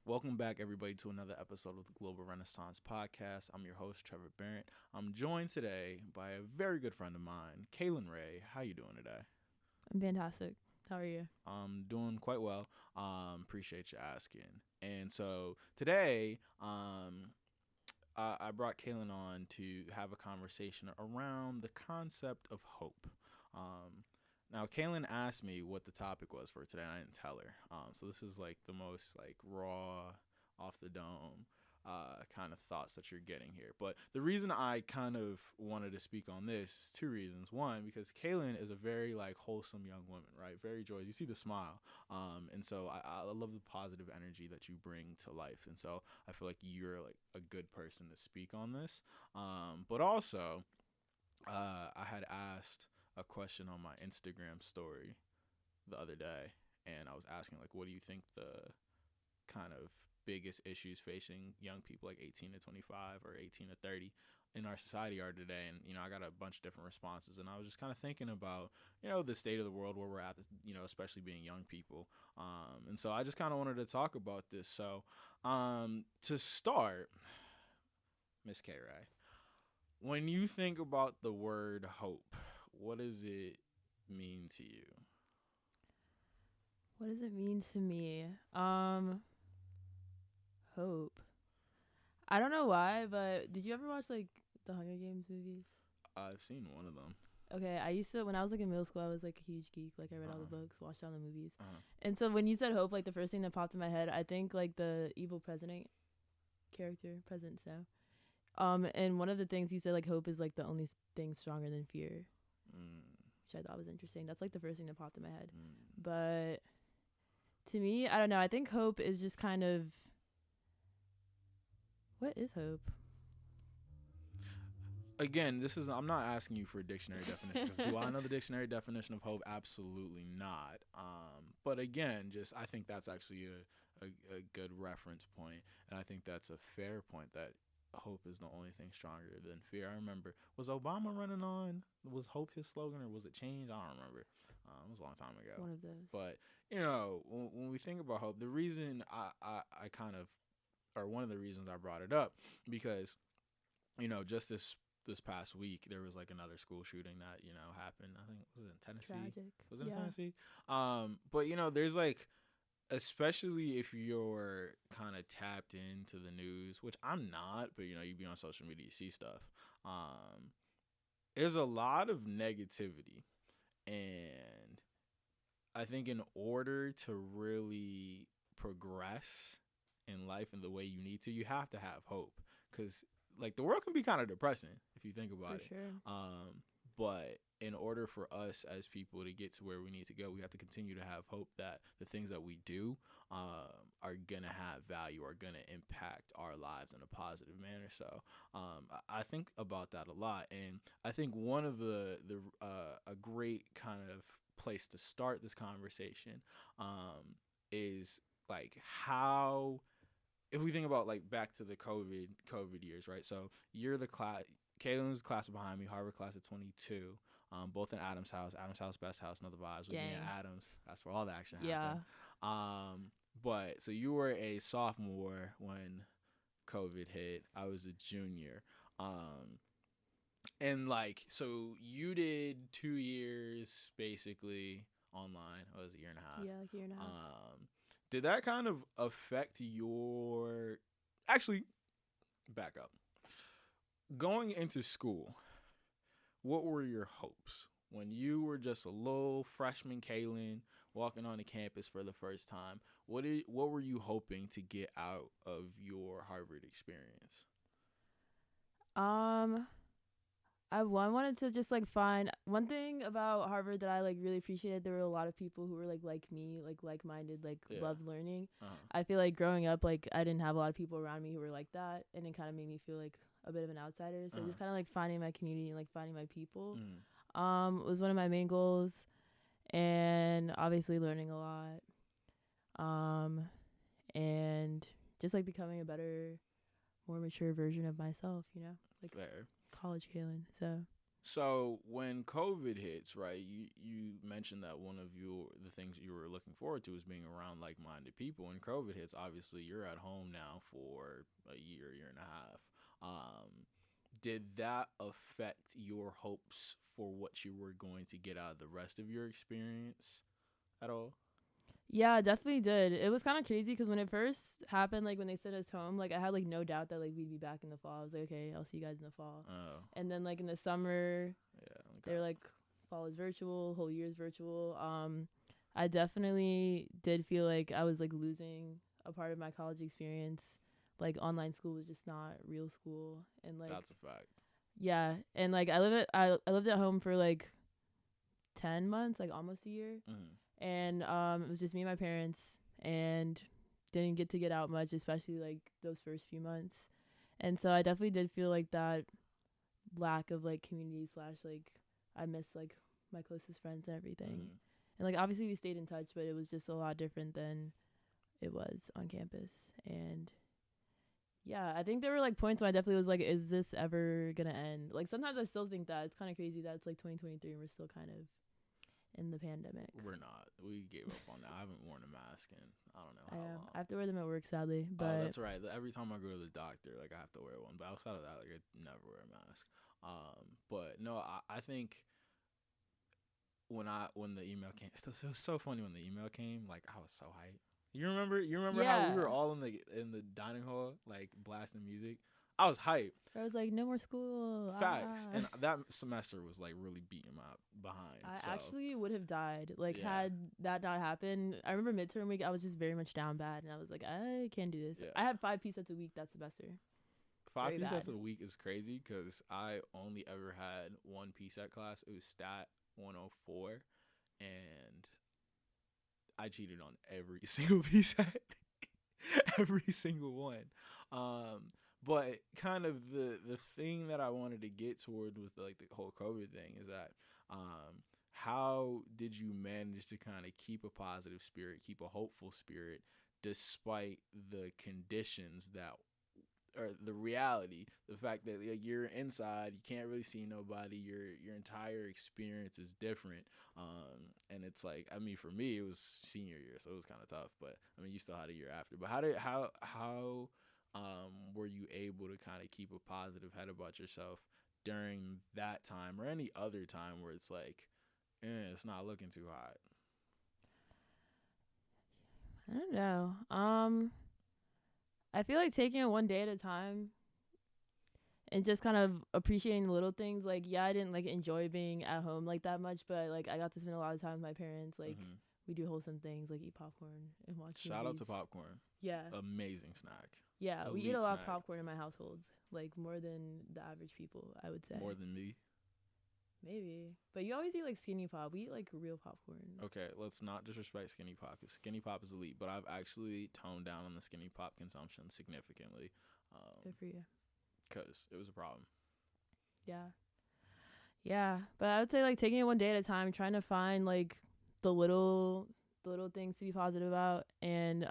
Welcome back, everybody, to another episode of the Global Renaissance Podcast. I'm your host, Trevor Barrett. I'm joined today by a very good friend of mine, Kaelin Ray. How you doing today? I'm fantastic. How are you? I'm doing quite well. Appreciate you asking. And so today, I brought Kaelin on to have a conversation around the concept of hope. Now, Kaylin asked me what the topic was for today, and I didn't tell her. So this is like the most like raw, off the dome kind of thoughts that you're getting here. But the reason I kind of wanted to speak on this is two reasons. One, because Kaylin is a very like wholesome young woman, right? Very joyous. You see the smile, and so I love the positive energy that you bring to life. And so I feel like you're like a good person to speak on this. But also, I had asked a question on my Instagram story the other day, and I was asking like, what do you think the kind of biggest issues facing young people like 18 to 25 or 18 to 30 in our society are today? And I got a bunch of different responses, and I was just kind of thinking about the state of the world where we're at, especially being young people. And so I just kind of wanted to talk about this. So to start, Miss K. Ray, when you think about the word hope, what does it mean to you? What does it mean to me? Hope. I don't know why, but did you ever watch like the Hunger Games movies? I've seen one of them. Okay, I used to when I was like in middle school, I was like a huge geek. Like I read all the Uh-huh. books, watched all the movies. Uh-huh. And so when you said hope, like the first thing that popped in my head, I think like the evil president character, President Snow. And one of the things he said like hope is like the only thing stronger than fear, Mm. which I thought was interesting. That's like the first thing that popped in my head. Mm. But to me, I don't know. I think hope is just kind of what is hope? Again, I'm not asking you for a dictionary definition, because do I know the dictionary definition of hope? Absolutely not. But again, just I think that's actually a good reference point, and I think that's a fair point that hope is the only thing stronger than fear. I remember, was Obama running on? Was hope his slogan, or was it change? I don't remember. It was a long time ago. One of those. But when we think about hope, the reason I kind of, or one of the reasons I brought it up, because just this past week there was like another school shooting that happened. I think, was it in Tennessee? Tragic. Was it in Yeah. Tennessee? But there's like, especially if you're kind of tapped into the news, which I'm not, but you be on social media, you see stuff. There's a lot of negativity, and I think in order to really progress in life in the way you need to, you have to have hope, because like the world can be kind of depressing if you think about For it. sure. But in order for us as people to get to where we need to go, we have to continue to have hope that the things that we do are gonna have value, are gonna impact our lives in a positive manner. So I think about that a lot, and I think one of the a great kind of place to start this conversation is like how, if we think about like back to the COVID years, right? So you're the class. Kaylin's class behind me, Harvard class of 22, both in Adams House. Adams House, best house, know the vibes. With me Gang. at Adams, that's where all the action Yeah. happened. But so you were a sophomore when COVID hit. I was a junior. And like, so you did 2 years basically online. It was a year and a half. Yeah, like a year and a half. Did that kind of affect your, actually, back up, going into school? What were your hopes when you were just a little freshman Kaylin walking on the campus for the first time? What were you hoping to get out of your Harvard experience? I wanted to just like find one thing about Harvard that I like really appreciated. There were a lot of people who were like me, like minded, like Yeah. loved learning. Uh-huh. I feel like growing up, like I didn't have a lot of people around me who were like that, and it kind of made me feel like a bit of an outsider. So just kind of like finding my community and like finding my people was one of my main goals, and obviously learning a lot, and just like becoming a better, more mature version of myself. Like Fair. college Kaylin. So So when COVID hits, right, you mentioned that one of the things you were looking forward to is being around like-minded people. When COVID hits, obviously you're at home now for a year and a half. Did that affect your hopes for what you were going to get out of the rest of your experience at all? Yeah, it definitely did. It was kind of crazy because when it first happened, like when they sent us home, like I had like no doubt that like we'd be back in the fall. I was like, okay, I'll see you guys in the fall. Oh, And then like in the summer, yeah. they Okay. were like, fall is virtual, whole year is virtual. I definitely did feel like I was like losing a part of my college experience. Like online school was just not real school, and like That's a fact. yeah, and like I lived at home for like 10 months, like almost a year, and it was just me and my parents, and didn't get out much, especially like those first few months, and so I definitely did feel like that lack of like community slash like I miss like my closest friends and everything. And like obviously we stayed in touch, but it was just a lot different than it was on campus. And yeah, I think there were like points when I definitely was like, is this ever gonna end? Like sometimes I still think that it's kind of crazy that it's like 2023 and we're still kind of in the pandemic. We're not. We gave up on that. I haven't worn a mask in I don't know how long. I have to wear them at work, sadly. But oh, that's right. Every time I go to the doctor, like I have to wear one. But outside of that, like I never wear a mask. But no, I think when the email came, it was so funny when the email came. Like I was so hyped. You remember how we were all in the dining hall like blasting music. I was hyped. I was like, no more school. Facts. And that semester was like really beating my behind. I actually would have died. Like had that not happened. I remember midterm week, I was just very much down bad, and I was like, I can't do this. I had 5 P sets a week that semester. 5 P sets a week is crazy because I only ever had 1 P set class. It was Stat 104, and I cheated on every single P set, every single one. But kind of the thing that I wanted to get toward with like the whole COVID thing is that how did you manage to kind of keep a positive spirit, keep a hopeful spirit, despite the conditions that or the reality, the fact that like, you're inside, you can't really see nobody, your entire experience is different, and it's like, I mean, for me, it was senior year, so it was kind of tough, but I mean, you still had a year after. But how were you able to kind of keep a positive head about yourself during that time or any other time where it's like, it's not looking too hot? I don't know. I feel like taking it one day at a time and just kind of appreciating the little things. Like, yeah, I didn't like enjoy being at home like that much, but like I got to spend a lot of time with my parents. Like we do wholesome things like eat popcorn and watch Shout movies. out to popcorn. Yeah. Amazing snack. Yeah, Elite we eat a lot snack. of popcorn in my household. Like more than the average people, I would say. More than me? Maybe. But you always eat like skinny pop. We eat like real popcorn. Okay, let's not disrespect skinny pop because skinny pop is elite, but I've actually toned down on the skinny pop consumption significantly. Good for you. Because it was a problem. Yeah. Yeah, but I would say like taking it one day at a time, trying to find like the little things to be positive about, and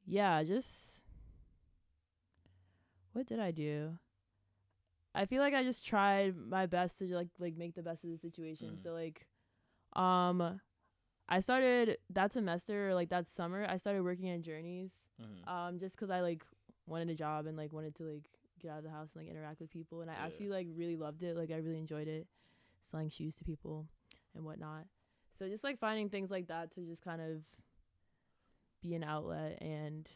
yeah, just what did I do? I feel like I just tried my best to like make the best of the situation. So like I started that semester or like that summer I started working at Journeys just cuz I like wanted a job and like wanted to like get out of the house and like interact with people, and I actually like really loved it. Like I really enjoyed it, selling shoes to people and whatnot. So just like finding things like that to just kind of be an outlet and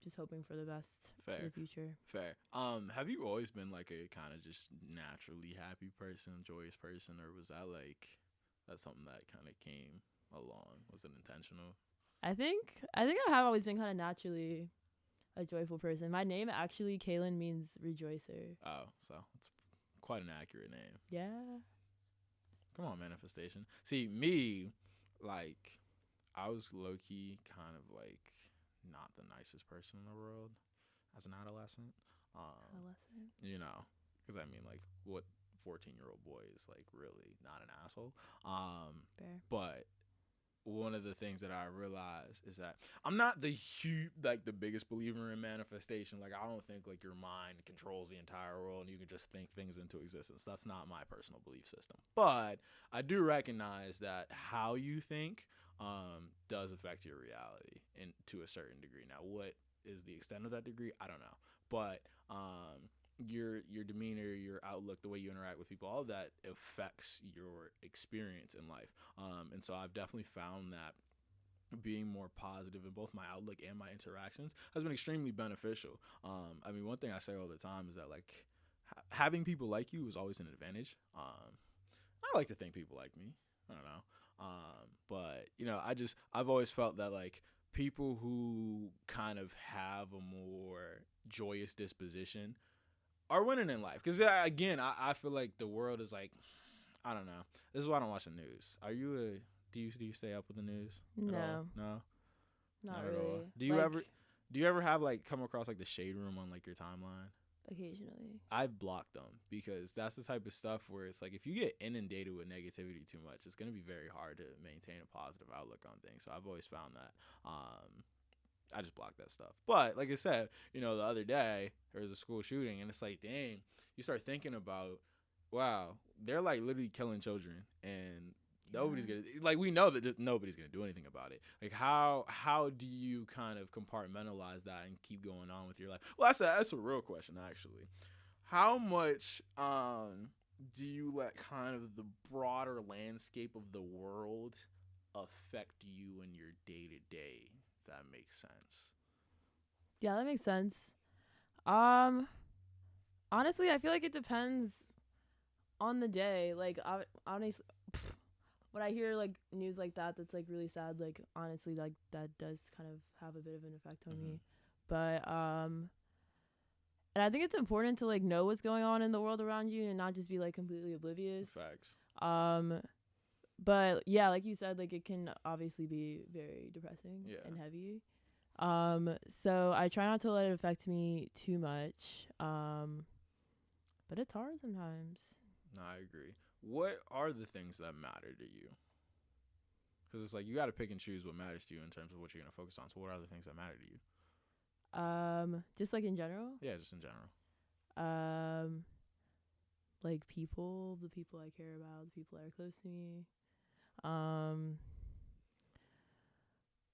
just hoping for the best for the future. Fair. Have you always been like a kind of just naturally happy person, joyous person, or was that like that's something that kind of came along? Was it intentional? I think I have always been kind of naturally a joyful person. My name actually, Kaelin, means rejoicer. Oh, so it's quite an accurate name. Yeah. Come on, manifestation. See, me, like, I was low-key kind of like not the nicest person in the world as an adolescent. You know, because I mean, like, what 14-year-old boy is like really not an asshole? Fair. But one of the things that I realized is that I'm not the the biggest believer in manifestation. Like, I don't think like your mind controls the entire world and you can just think things into existence. That's not my personal belief system. But I do recognize that how you think does affect your reality and to a certain degree. Now, what is the extent of that degree? I don't know. But your demeanor, your outlook, the way you interact with people, all of that affects your experience in life. And so I've definitely found that being more positive in both my outlook and my interactions has been extremely beneficial. I mean, one thing I say all the time is that like having people like you is always an advantage. I like to think people like me. I don't know. But you know, I've always felt that like people who kind of have a more joyous disposition are winning in life. Because again, I feel like the world is like, I don't know. This is why I don't watch the news. Do you stay up with the news? No. No, Not at really. all. Do you ever have like come across like the shade room on like your timeline? Occasionally. I've blocked them because that's the type of stuff where it's like if you get inundated with negativity too much, it's going to be very hard to maintain a positive outlook on things. So I've always found that. I just block that stuff. But like I said, you know, the other day there was a school shooting, and it's like, dang, you start thinking about, wow, they're like literally killing children, and nobody's gonna, like, we know that nobody's gonna do anything about it. Like, how do you kind of compartmentalize that and keep going on with your life? Well, that's a real question actually. How much do you let kind of the broader landscape of the world affect you in your day to day? That makes sense. Yeah, that makes sense. Honestly, I feel like it depends on the day. Like, honestly, when I hear like news like that's like really sad. Like, honestly, like that does kind of have a bit of an effect on me. But and I think it's important to like know what's going on in the world around you and not just be like completely oblivious. Facts. But yeah, like you said, like it can obviously be very depressing and heavy. So I try not to let it affect me too much. But it's hard sometimes. No, I agree. What are the things that matter to you? Because it's like you got to pick and choose what matters to you in terms of what you're going to focus on. So what are the things that matter to you? Just like in general? Yeah, just in general. Like people, the people I care about, the people that are close to me.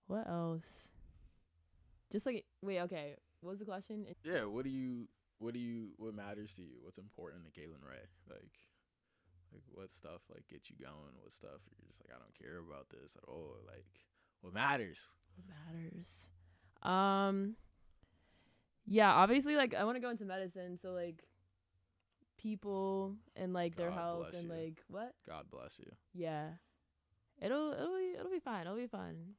What else? Just like, wait, okay. What was the question? Yeah, what matters to you? What's important to Kaelin Ray? Like what stuff like gets you going? What stuff you're just like, I don't care about this at all? Like, what matters? What matters? Yeah, obviously, like I want to go into medicine, so like people and like their health and like what? God bless you. Yeah, it'll be fine. It'll be fun.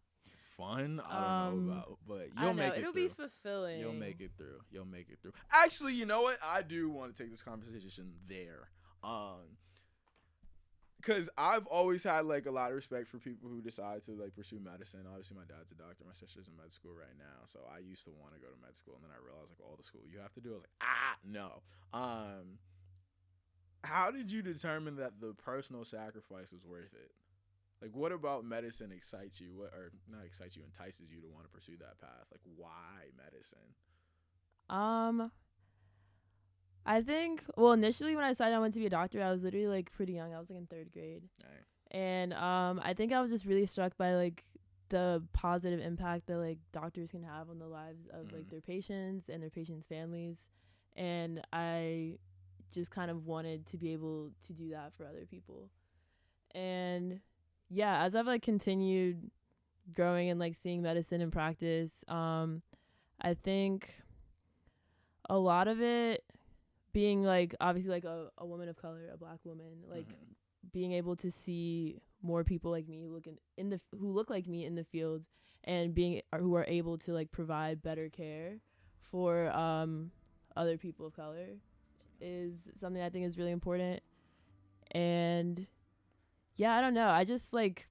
Fun? I don't know about, but you'll make it through. It'll be fulfilling. You'll make it through. Actually, you know what? I do want to take this conversation there. Because I've always had like a lot of respect for people who decide to like pursue medicine. Obviously, my dad's a doctor. My sister's in med school right now. So I used to want to go to med school, and then I realized like all the school you have to do. I was like, no. How did you determine that the personal sacrifice was worth it? Like, what about medicine excites you? Or not excites you, entices you to want to pursue that path? Like, why medicine? I think, well, initially when I decided I wanted to be a doctor, I was literally like pretty young. I was like in 3rd grade. Dang. And I think I was just really struck by like the positive impact that like doctors can have on the lives of like their patients and their patients' families. And I just kind of wanted to be able to do that for other people. And yeah, as I've like continued growing and like seeing medicine in practice, I think a lot of it being like obviously like a woman of color, a Black woman, like being able to see more people like me who look like me in the field and who are able to like provide better care for other people of color is something I think is really important. And yeah, I don't know. I just like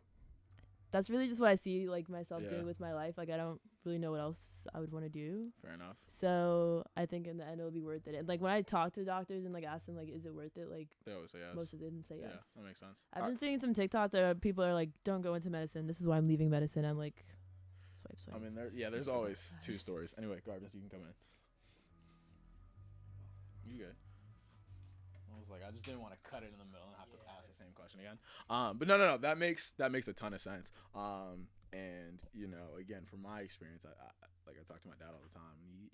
that's really just what I see like myself Yeah. doing with my life. Like I don't really know what else I would want to do. Fair enough. So I think in the end it'll be worth it. And like when I talk to doctors and like ask them like, is it worth it? Like They always say yes. most of them say yes. Yeah, that makes sense. I've been seeing some TikToks that people are like, don't go into medicine. This is why I'm leaving medicine. I'm like, swipe. I mean, there's always two stories. Anyway, Garbus, you can come in. You good? I was like, I just didn't want to cut it in the middle and have to ask the same question again. But no, that makes a ton of sense. And you know, again, from my experience, I like I talk to my dad all the time.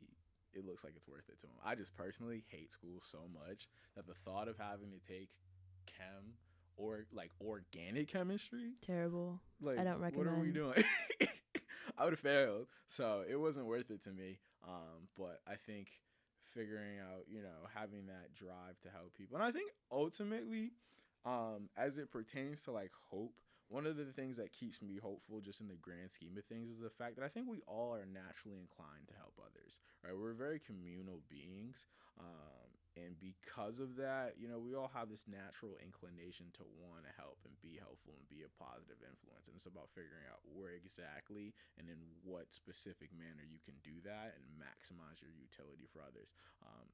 It looks like it's worth it to him. I just personally hate school so much that the thought of having to take chem or like organic chemistry, terrible. like, I don't recommend. What are we doing? I would have failed, so it wasn't worth it to me. But I think figuring out, you know, having that drive to help people, and I think ultimately, as it pertains to like hope, one of the things that keeps me hopeful just in the grand scheme of things is the fact that I think we all are naturally inclined to help others, right? We're very communal beings. And because of that, you know, we all have this natural inclination to want to help and be helpful and be a positive influence. And it's about figuring out where exactly and in what specific manner you can do that and maximize your utility for others.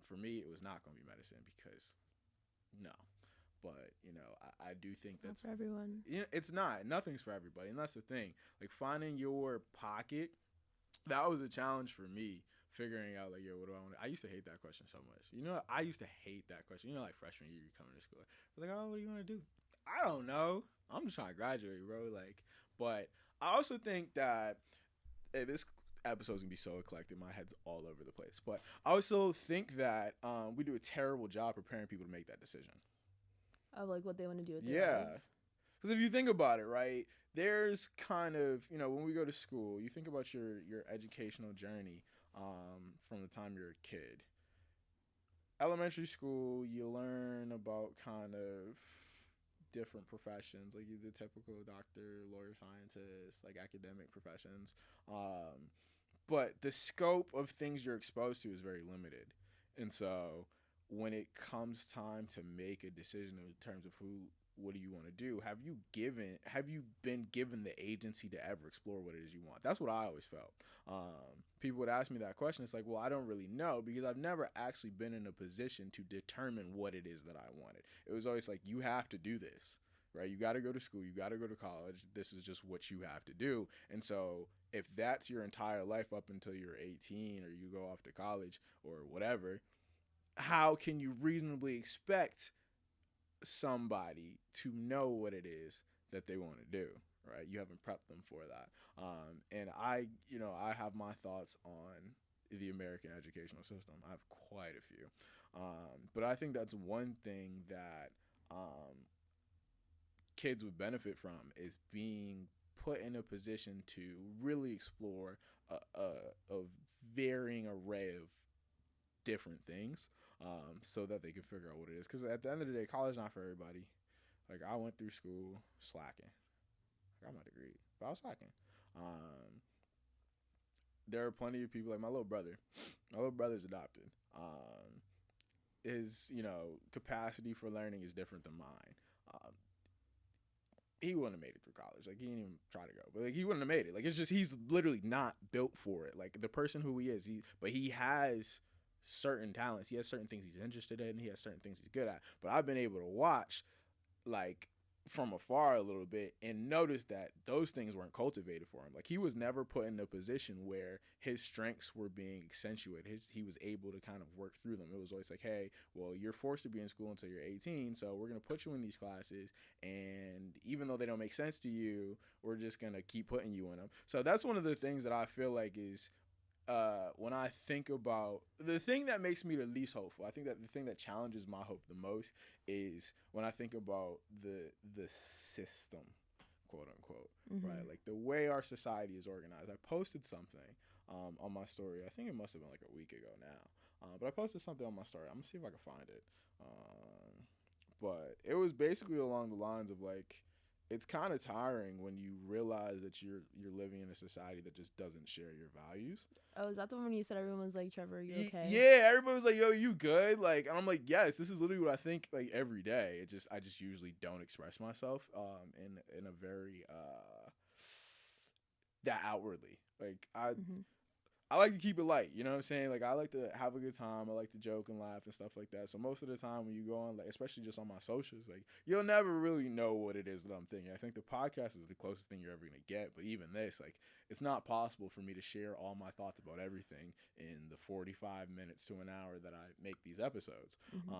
For me, it was not going to be medicine because no. But, you know, I do think that's not for everyone. You know, it's not. Nothing's for everybody. And that's the thing. Like, finding your pocket, that was a challenge for me, figuring out, like, yo, what do I want to... I used to hate that question so much. You know, I used to hate that question. You know, like, freshman year, you coming to school. I was like, oh, what do you want to do? I don't know. I'm just trying to graduate, bro. Like, but I also think that... Hey, this episode's going to be so eclectic. My head's all over the place. But I also think that we do a terrible job preparing people to make that decision. Of like what they want to do with their lives. Because if you think about it, right, there's kind of, you know, when we go to school, you think about your educational journey from the time you're a kid. Elementary school, you learn about kind of different professions, like the typical doctor, lawyer, scientist, like academic professions. But the scope of things you're exposed to is very limited. And so when it comes time to make a decision in terms of what do you want to do, have you been given the agency to ever explore what it is you want? That's what I always felt. People would ask me that question. It's like, well, I don't really know because I've never actually been in a position to determine what it is that I wanted. It was always like, you have to do this, right? You got to go to school. You got to go to college. This is just what you have to do. And so if that's your entire life up until you're 18 or you go off to college or whatever, how can you reasonably expect somebody to know what it is that they want to do, right? You haven't prepped them for that. And I have my thoughts on the American educational system. I have quite a few. But I think that's one thing that kids would benefit from is being put in a position to really explore a varying array of different things. So that they can figure out what it is. Because at the end of the day, college not for everybody. Like, I went through school slacking. I got my degree, but I was slacking. There are plenty of people, like my little brother. My little brother's adopted. His, capacity for learning is different than mine. He wouldn't have made it through college. Like, he didn't even try to go. But, like, he wouldn't have made it. Like, it's just he's literally not built for it. Like, the person who he is, but he has certain talents. He has certain things he's interested in. He has certain things he's good at. But I've been able to watch, like, from afar a little bit and notice that those things weren't cultivated for him. Like, he was never put in a position where his strengths were being accentuated. He was able to kind of work through them. It was always like, hey, well, you're forced to be in school until you're 18, so we're going to put you in these classes, and even though they don't make sense to you, we're just going to keep putting you in them. So that's one of the things that I feel like is when I think about the thing that makes me the least hopeful, I think that the thing that challenges my hope the most is when I think about the system, quote unquote, right? Like the way our society is organized. I posted something on my story. I think it must have been like a week ago now, but I posted something on my story. I'm gonna see if I can find it. But it was basically along the lines of like, it's kind of tiring when you realize that you're living in a society that just doesn't share your values. Oh, is that the one when you said everyone was like, Trevor, are you okay? Yeah, everybody was like, yo, you good? Like, and I'm like, yes, this is literally what I think like every day. I just usually don't express myself in a very that outwardly. Like Mm-hmm. I like to keep it light, you know what I'm saying? Like, I like to have a good time. I like to joke and laugh and stuff like that. So most of the time when you go on, like, especially just on my socials, like, you'll never really know what it is that I'm thinking. I think the podcast is the closest thing you're ever going to get. But even this, like, it's not possible for me to share all my thoughts about everything in the 45 minutes to an hour that I make these episodes. Mm-hmm.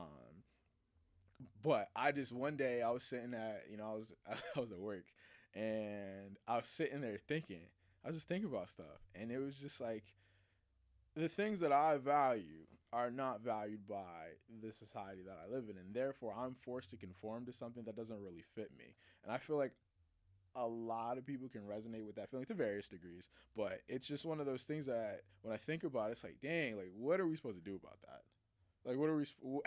But I just, one day I was sitting at, I was at work and I was sitting there thinking, I was just thinking about stuff. And it was just like, the things that I value are not valued by the society that I live in, and therefore I'm forced to conform to something that doesn't really fit me. And I feel like a lot of people can resonate with that feeling to various degrees, but it's just one of those things that when I think about it, it's like, dang, like, what are we supposed to do about that? Like,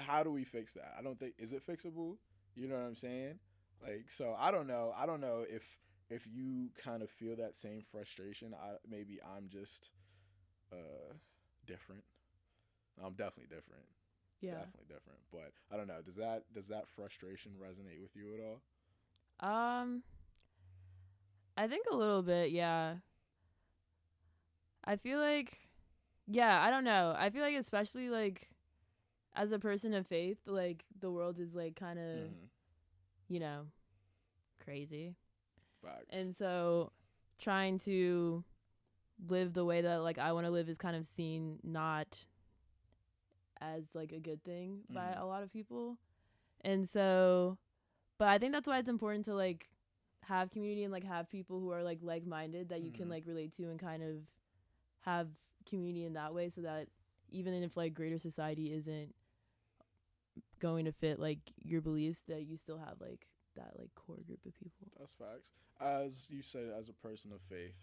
how do we fix that? I don't think, is it fixable? You know what I'm saying? Like, so I don't know. I don't know if you kind of feel that same frustration. Maybe I'm just uh different. I'm definitely different. Yeah. Definitely different. But I don't know. Does that frustration resonate with you at all? I think a little bit, yeah. I feel like, yeah, I don't know. I feel like especially like as a person of faith, like the world is like kind of, you know, crazy. Facts. And so trying to live the way that like I want to live is kind of seen not as like a good thing by a lot of people. And so, but I think that's why it's important to like have community and like have people who are like-minded that you can like relate to and kind of have community in that way, so that even if like greater society isn't going to fit like your beliefs, that you still have like that like core group of people. That's facts. As you said, as a person of faith,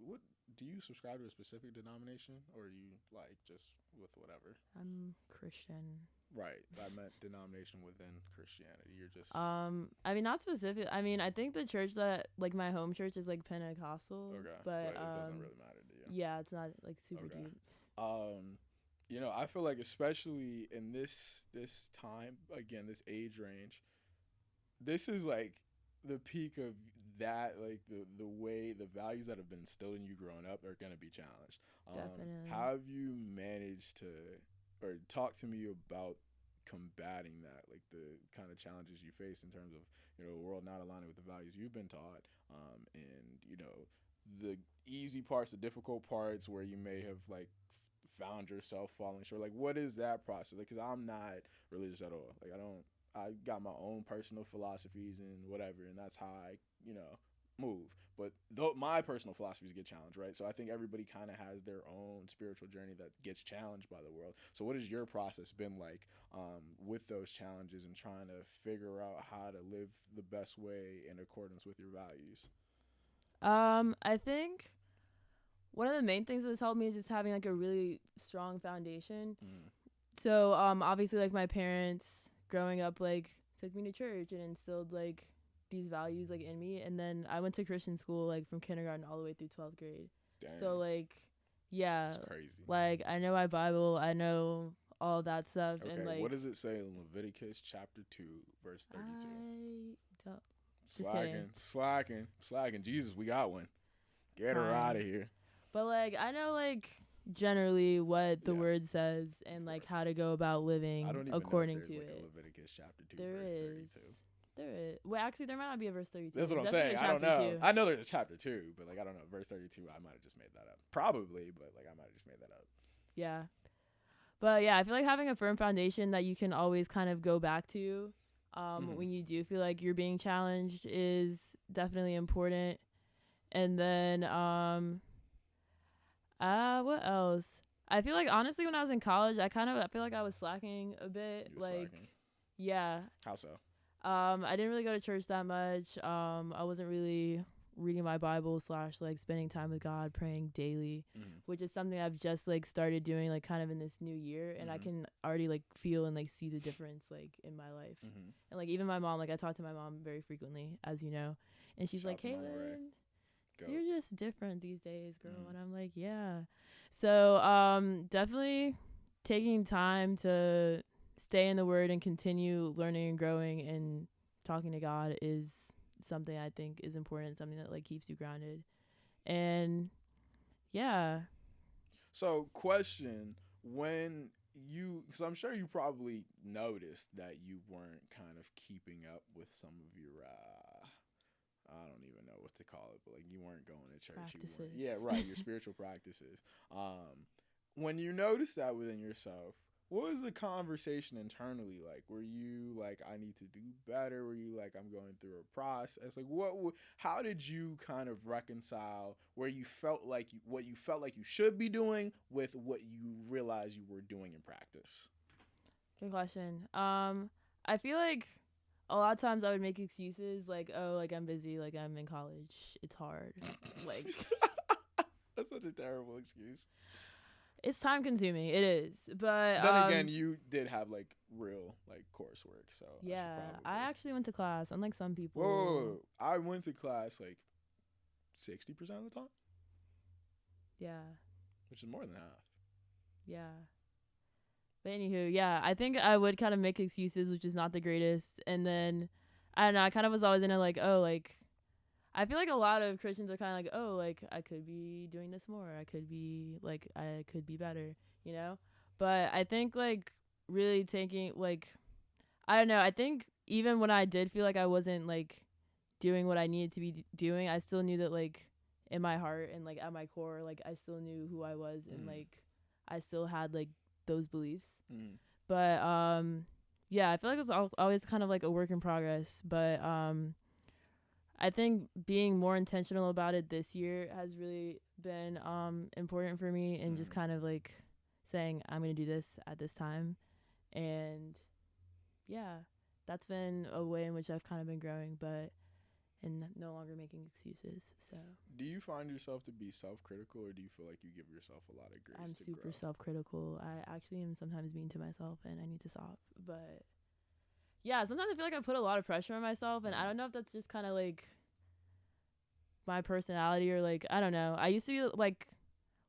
what do you subscribe to a specific denomination, or are you like just with whatever? I'm Christian. Right. I meant denomination within Christianity. You're just I mean, not specific. I mean, I think the church that like my home church is like Pentecostal. okay, But it doesn't really matter to you. yeah, it's not like super Okay. deep. I feel like especially in this time, again, this age range, this is like the peak of that, like the way the values that have been instilled in you growing up are going to be challenged. Definitely. How have you managed to, or talk to me about combating that, like the kind of challenges you face in terms of, the world not aligning with the values you've been taught, and the easy parts, the difficult parts where you may have like found yourself falling short. Like, what is that process? Like, because I'm not religious at all. Like, I got my own personal philosophies and whatever, and that's how I, move. But my personal philosophies get challenged, right? So I think everybody kind of has their own spiritual journey that gets challenged by the world. So what has your process been like with those challenges and trying to figure out how to live the best way in accordance with your values? I think one of the main things that's helped me is just having like a really strong foundation. So obviously like my parents growing up like took me to church and instilled like these values like in me, and then I went to Christian school like from kindergarten all the way through 12th grade. Dang. So like yeah, that's crazy. Like I know my Bible, I know all that stuff. Okay, and like what does it say in Leviticus chapter 2 verse 32? I don't. Slacking. Jesus, we got one. Get her out of here. But like I know like generally what the word says and like how to go about living according to it. A Leviticus chapter 2 verse 32. There is. Well, actually, there might not be a verse 32. That's what I'm saying. I don't know. I know there's a chapter 2, but like I don't know. Verse 32, I might have just made that up. Probably, but like I might have just made that up. Yeah. But yeah, I feel like having a firm foundation that you can always kind of go back to when you do feel like you're being challenged is definitely important. And then what else? I feel like honestly when I was in college, I feel like I was slacking a bit. You were slacking. Yeah. How so? I didn't really go to church that much. I wasn't really reading my Bible / like spending time with God, praying daily, which is something I've just like started doing like kind of in this new year, and I can already like feel and like see the difference like in my life. And like even my mom, like I talk to my mom very frequently, as you know, and she's like, Kaelin, you're just different these days, girl. And I'm like, yeah. So definitely taking time to stay in the word and continue learning and growing and talking to God is something I think is important, something that like keeps you grounded. And yeah. So, question, because I'm sure you probably noticed that you weren't kind of keeping up with some of your, I don't even know what to call it, but like you weren't going to church. Practices. Yeah, right, your spiritual practices. When you noticed that within yourself, what was the conversation internally like? Were you like, I need to do better? Were you like, I'm going through a process? Like, how did you kind of reconcile where you felt like what you felt like you should be doing with what you realized you were doing in practice? Good question. I feel like a lot of times I would make excuses like, oh, like I'm busy, like I'm in college, it's hard, like. That's such a terrible excuse. It's time consuming. It is, but then again, you did have like real like coursework, so yeah, I actually went to class. Unlike some people. Whoa. I went to class like 60% of the time. Yeah. Which is more than half. Yeah. But anywho, yeah, I think I would kind of make excuses, which is not the greatest. And then I don't know. I kind of was always in it like, oh, like. I feel like a lot of Christians are kind of like, oh, like, I could be doing this more. I could be better, you know? But I think, like, really taking, like, I don't know. I think even when I did feel like I wasn't, like, doing what I needed to be doing, I still knew that, like, in my heart and, like, at my core, like, I still knew who I was and, like, I still had, like, those beliefs. But, yeah, I feel like it was always kind of, like, a work in progress. But, I think being more intentional about it this year has really been important for me, and just kind of like saying I'm going to do this at this time. And yeah, that's been a way in which I've kind of been growing, and no longer making excuses. So do you find yourself to be self-critical, or do you feel like you give yourself a lot of grace? I'm super self-critical. I actually am sometimes mean to myself, and I need to stop. But yeah, sometimes I feel like I put a lot of pressure on myself, and I don't know if that's just kind of like my personality or like, I don't know. I used to be like,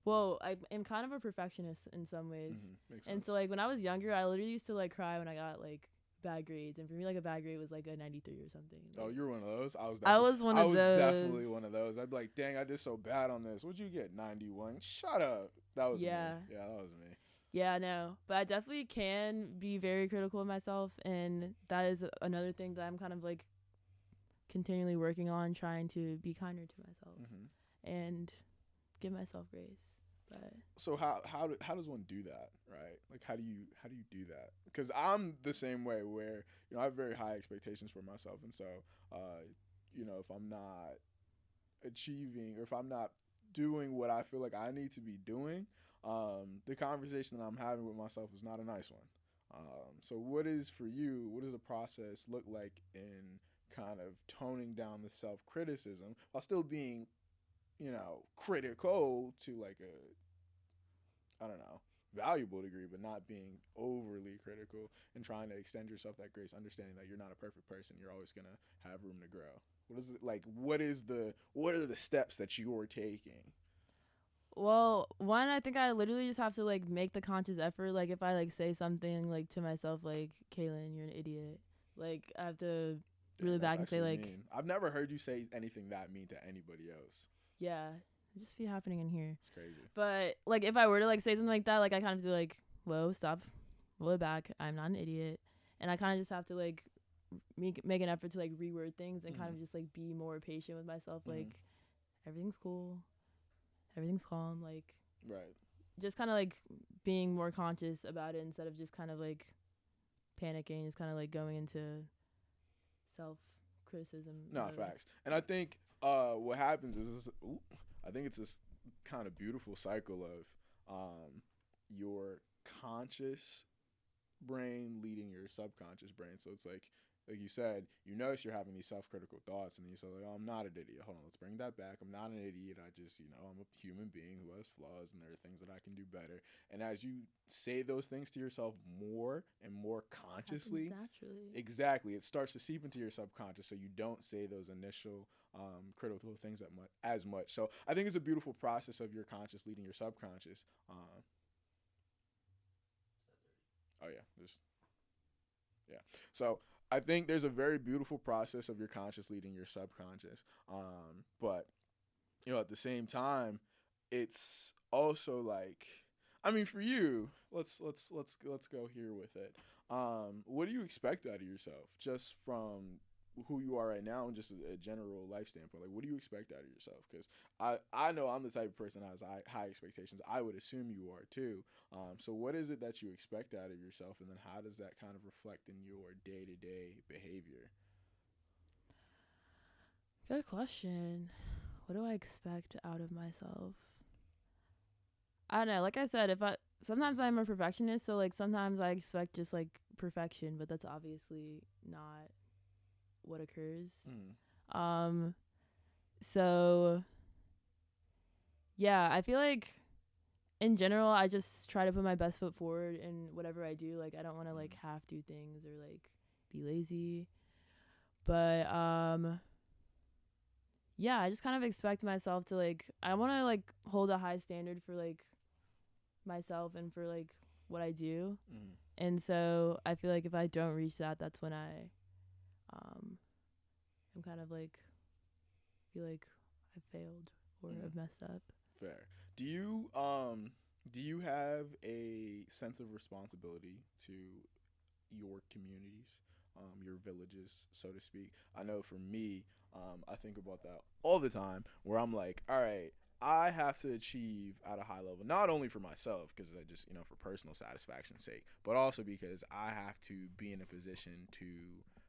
well, I am kind of a perfectionist in some ways. Makes and sense. So like when I was younger, I literally used to like cry when I got like bad grades, and for me like a bad grade was like a 93 or something. Like, oh, you were one of those? I was definitely one of those. I'd be like, dang, I did so bad on this. What'd you get? 91? Shut up. That was me. Yeah, that was me. Yeah, no, but I definitely can be very critical of myself, and that is another thing that I'm kind of like continually working on, trying to be kinder to myself and give myself grace. But so how does one do that, right? Like how do you do that? Because I'm the same way, where I have very high expectations for myself, and so if I'm not achieving, or if I'm not doing what I feel like I need to be doing, the conversation that I'm having with myself is not a nice one. So what does the process look like in kind of toning down the self-criticism while still being, critical to like a, I don't know, valuable degree, but not being overly critical, and trying to extend yourself that grace, understanding that you're not a perfect person. You're always going to have room to grow. What is it like? What are the steps that you're taking? Well, one, I think I literally just have to like make the conscious effort. Like if I like say something like to myself, like, Kaelin, you're an idiot. Like I have to really back and say like, mean. I've never heard you say anything that mean to anybody else. Yeah, it just be happening in here. It's crazy. But like if I were to like say something like that, like I kind of do like, whoa, stop, roll it back. I'm not an idiot, and I kind of just have to like make an effort to like reword things and kind of just like be more patient with myself. Like everything's cool, everything's calm. Like right. Just kind of like being more conscious about it instead of just kind of like panicking, just kind of like going into self-criticism. No, facts. And I think what happens is I think it's this kind of beautiful cycle of your conscious brain leading your subconscious brain. So it's like you said, you notice you're having these self-critical thoughts, and you say, like, oh, I'm not an idiot. Hold on, let's bring that back. I'm not an idiot. I just, I'm a human being who has flaws, and there are things that I can do better. And as you say those things to yourself more and more consciously, naturally. Exactly, it starts to seep into your subconscious, so you don't say those initial critical things as much. So I think it's a beautiful process of your conscious leading your subconscious. So I think there's a very beautiful process of your conscious leading your subconscious. But at the same time, it's also like, I mean, for you, let's go here with it. What do you expect out of yourself, just from who you are right now and just a general life standpoint? Like, what do you expect out of yourself? Because I know I'm the type of person that has high expectations. I would assume you are too. So what is it that you expect out of yourself, and then how does that kind of reflect in your day-to-day behavior? Good question. What do I expect out of myself? I don't know. Like I said, if I sometimes I'm a perfectionist, so like sometimes I expect just like perfection, but that's obviously not what occurs. Um so yeah, I feel like in general I just try to put my best foot forward in whatever I do. Like I don't want to like half do things or like be lazy. But yeah, I just kind of expect myself to like I want to like hold a high standard for like myself and for like what I do. And so I feel like if I don't reach that, that's when I'm kind of like feel like I failed or have messed up. Fair. Do you have a sense of responsibility to your communities, your villages, so to speak? I know for me, I think about that all the time, where I'm like, all right, I have to achieve at a high level, not only for myself, because I just, for personal satisfaction's sake, but also because I have to be in a position to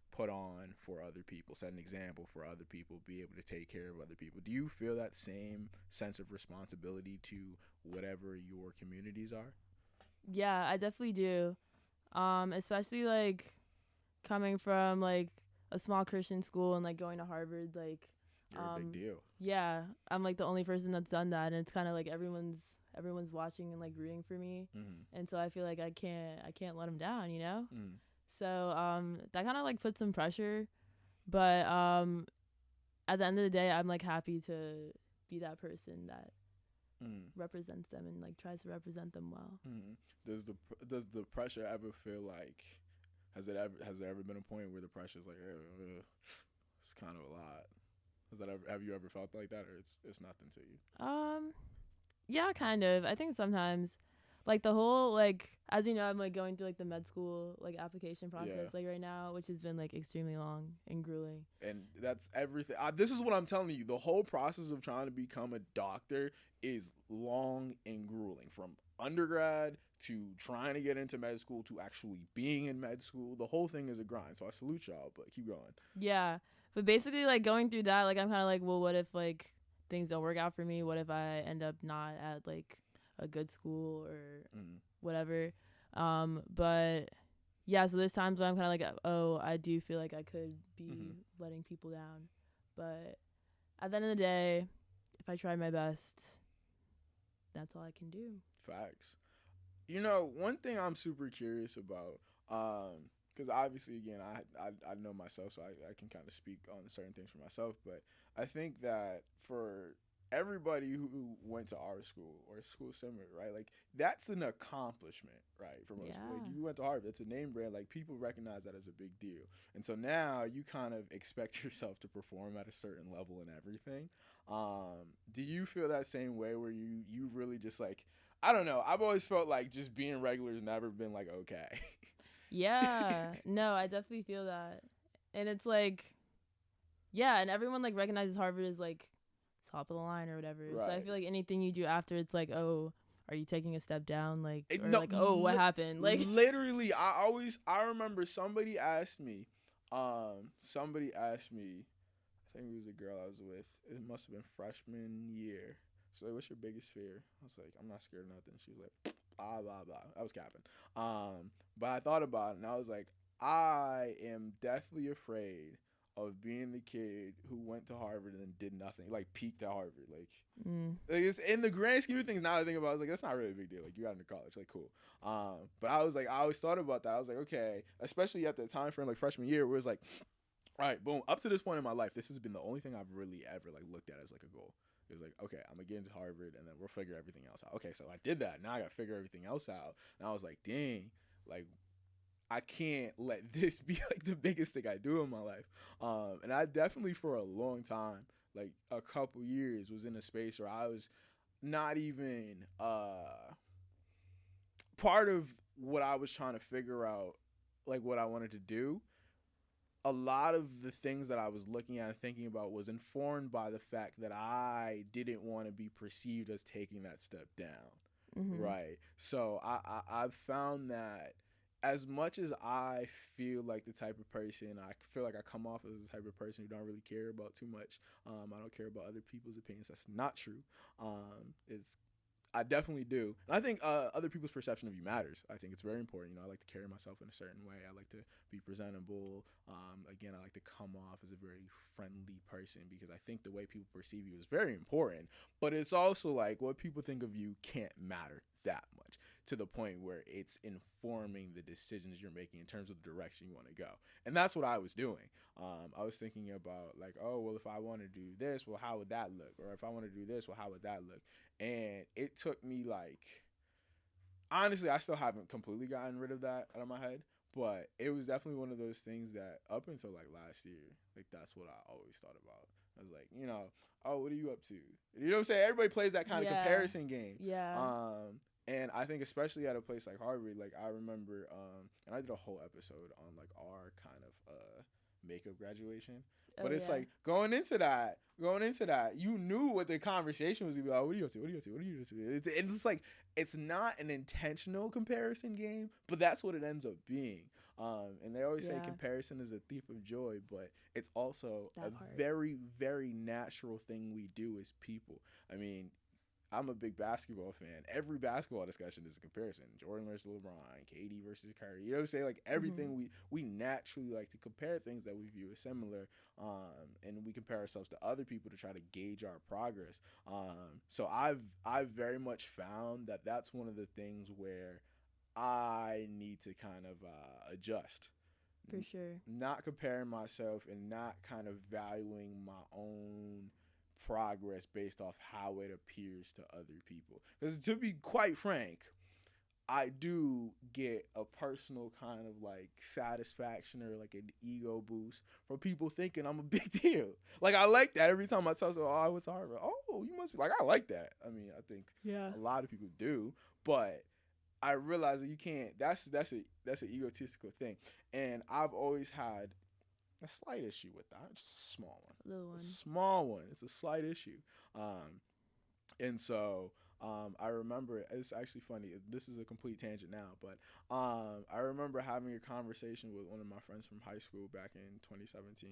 put on for other people, set an example for other people, be able to take care of other people. Do you feel that same sense of responsibility to whatever your communities are? Yeah, I definitely do. Especially like coming from like a small Christian school and like going to Harvard, like You're a big deal. yeah, I'm like the only person that's done that, and it's kind of like everyone's watching and like rooting for me, and so I feel like I can't let them down, you know. So that kind of like puts some pressure, but at the end of the day, I'm like happy to be that person that represents them and like tries to represent them well. Does the pressure ever feel like, has there ever been a point where the pressure's like, it's kind of a lot? Have you ever felt like that, or it's nothing to you? Yeah, kind of. I think sometimes, like the whole like as you know, I'm like going through like the med school like application process like right now, which has been like extremely long and grueling. And that's everything. This is what I'm telling you. The whole process of trying to become a doctor is long and grueling. From undergrad to trying to get into med school to actually being in med school, the whole thing is a grind. So I salute y'all, but keep going. Yeah, but basically like going through that, like I'm kind of like, well, what if like things don't work out for me? What if I end up not at like a good school or whatever? But yeah, so there's times when I'm kind of like, oh, I do feel like I could be letting people down. But at the end of the day, if I try my best, that's all I can do. Facts. One thing I'm super curious about, because obviously, again, I know myself, so I can kind of speak on certain things for myself. But I think that for everybody who went to our school or school similar, right? Like that's an accomplishment, right? For most people, like you went to Harvard, it's a name brand. Like people recognize that as a big deal, and so now you kind of expect yourself to perform at a certain level and everything. Do you feel that same way where you really just like, I don't know. I've always felt like just being regular has never been like okay. Yeah, no, I definitely feel that, and it's like, yeah, and everyone like recognizes Harvard as like top of the line or whatever. Right. So I feel like anything you do after, it's like, oh, are you taking a step down? Like, or no, like, oh, what happened? Like, literally, I remember somebody asked me, I think it was a girl I was with. It must have been freshman year. So like, what's your biggest fear? I was like, I'm not scared of nothing. She was like, blah, blah, blah. I was capping. But I thought about it, and I was like, I am deathly afraid of being the kid who went to Harvard and then did nothing, like peaked at Harvard. Like it's in the grand scheme of things, now I think about it, I was like, that's not really a big deal. Like you got into college, like cool. But I was like, I always thought about that. I was like, okay, especially at the time frame like freshman year, where it was like, all right, boom, up to this point in my life, this has been the only thing I've really ever like looked at as like a goal. It was like, okay, I'm gonna get into Harvard and then we'll figure everything else out. Okay, so I did that. Now I gotta figure everything else out. And I was like, dang, like I can't let this be like the biggest thing I do in my life. And I definitely for a long time like a couple years was in a space where I was not even part of what I was trying to figure out, like what I wanted to do. A lot of the things that I was looking at and thinking about was informed by the fact that I didn't want to be perceived as taking that step down. Mm-hmm. Right. So I've found that as much as I feel like the type of person, I feel like I come off as the type of person who don't really care about too much. I don't care about other people's opinions. That's not true. It's I definitely do. And I think other people's perception of you matters. I think it's very important. I like to carry myself in a certain way. I like to be presentable. Again, I like to come off as a very friendly person because I think the way people perceive you is very important. But it's also like what people think of you can't matter that much to the point where it's informing the decisions you're making in terms of the direction you want to go. And that's what I was doing. I was thinking about like, oh, well, if I want to do this, well, how would that look? Or if I want to do this, well, how would that look? And it took me like, honestly, I still haven't completely gotten rid of that out of my head, but it was definitely one of those things that up until like last year, like that's what I always thought about. I was like, oh, what are you up to? You know what I'm saying? Everybody plays that kind of comparison game. Yeah. And I think especially at a place like Harvard, like I remember, and I did a whole episode on like our kind of makeup graduation. But it's like going into that, you knew what the conversation was gonna be like. What are you up to? What are you up to? What are you up to? It's like it's not an intentional comparison game, but that's what it ends up being. And they always say comparison is a thief of joy, but it's also very, very natural thing we do as people. I mean, I'm a big basketball fan. Every basketball discussion is a comparison. Jordan versus LeBron, KD versus Curry. You know what I'm saying? Like everything we naturally like to compare things that we view as similar, and we compare ourselves to other people to try to gauge our progress. So I've very much found that that's one of the things where I need to kind of adjust. For sure. Not comparing myself and not kind of valuing my own progress based off how it appears to other people. Because to be quite frank, I do get a personal kind of like satisfaction or like an ego boost from people thinking I'm a big deal. Like I like that every time I tell someone, oh, what's Harvard? Oh, you must be like, I like that. I mean, I think a lot of people do, but I realize that you can't. That's an egotistical thing, and I've always had a slight issue with that, just a small one. Little one. A small one. It's a slight issue. And so I remember, it's actually funny. This is a complete tangent now, but I remember having a conversation with one of my friends from high school back in 2017.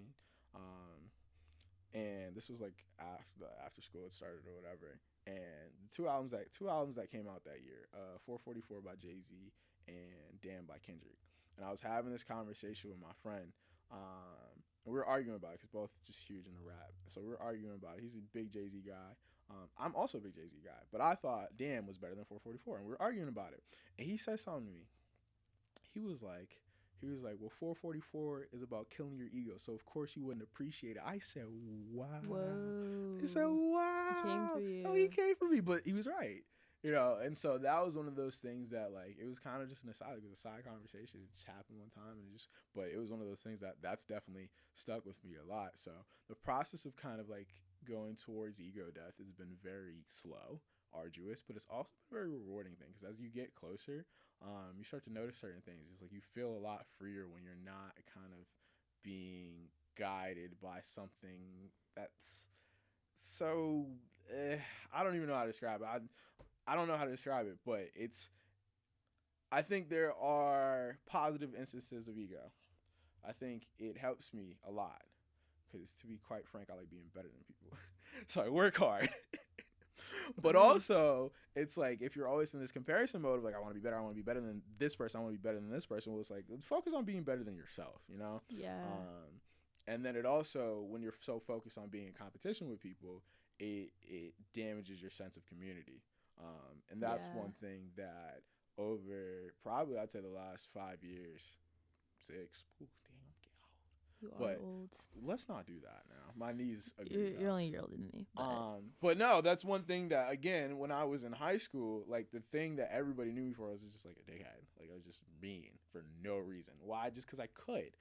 And this was like after school had started or whatever. And the two albums that came out that year, 444 by Jay-Z and Damn by Kendrick. And I was having this conversation with my friend. And we were arguing about it because both just huge in the rap. So we were arguing about it. He's a big Jay-Z guy. I'm also a big Jay-Z guy. But I thought Damn was better than 444. And we were arguing about it. And he said something to me. He was like, well, 444 is about killing your ego. So, of course, you wouldn't appreciate it. I said, wow. Whoa. I said, wow. He came for you. Oh, he came for me. But he was right. And so that was one of those things that, like, it was kind of just an aside. It was a side conversation. It just happened one time. But it was one of those things that's definitely stuck with me a lot. So the process of kind of, like, going towards ego death has been very slow, arduous, but it's also a very rewarding thing because as you get closer, you start to notice certain things. It's like you feel a lot freer when you're not kind of being guided by something that's so I don't even know how to describe it. I don't know how to describe it, but I think there are positive instances of ego. I think it helps me a lot because, to be quite frank, I like being better than people. So I work hard. But also, it's like if you're always in this comparison mode of like, I want to be better, I want to be better than this person, I want to be better than this person. Well, it's like, focus on being better than yourself, Yeah. And then it also, when you're so focused on being in competition with people, it damages your sense of community. And that's one thing that over probably, I'd say the last 5 years, 6, ooh, damn, I'm getting old. You are old. Let's not do that now. My knees agree. You're only a year older than me. But no, that's one thing that, again, when I was in high school, like the thing that everybody knew me for was just like a dickhead. Like I was just mean for no reason. Why? Just because I could.